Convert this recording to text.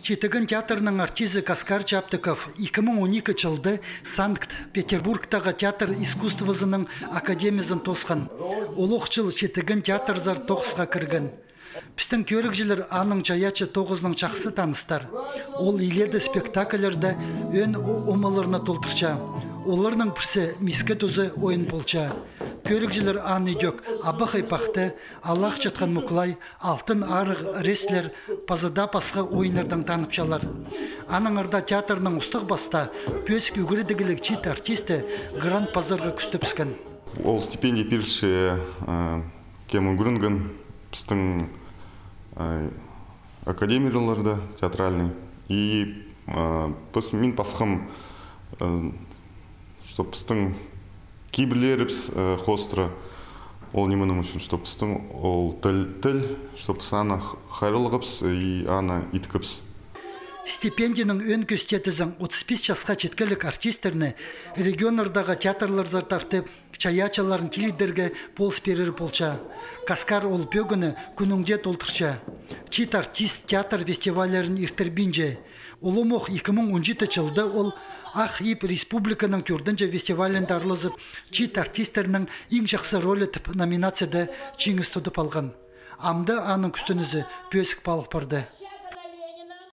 Четігін театрының артизі Каскар Чаптыков 2012 жылды Санкт-Петербургтағы театр искусствозының академиясын тосқан. Олық жыл Четігін театрзар тоқысқа кірген. Пістің көрікжілер аның чаячы тоғызның чақсы таныстар. Ол иледі спектаклерді өн омаларына толтырча. Оларның бірсі мискет өзі ойын болча. Көрікжілер аны дөк абы хайпақты, Аллах жатқан мұқлай, алтын арық реслер пазыда пасқа ойынырдан таныпшалар. Аның арда театрның ұстық баста пөсік үгірідігілік чит артисті грант пазарға күстіпскен. Ол стипендия пирші кем үгірінген біздің академияларда театральный. И мен пасқым, что біздің кейбірлеріпс хостра ол немінің үшін, что біздің ол тіл, что біз ана хайрылығыпс и ана иткіпс. Стипендияның өн көстетізің 35 жасқа жеткілік артистерні регионардағы театрларзар тартып, чаячаларын келедерге болс берер болча. Каскар ол бөгіні күніңде толтырча. Чит артист театр фестивалерін иртербинже. Олымоқ 2017 жылды ол Ақ Ип республиканың көрдінже фестивалінде арлызып, чит артистерінің ең жақсы ролі тіп номинацияда жеңіс тұтып алған. Амды аның күстінізі пөсік балық барды.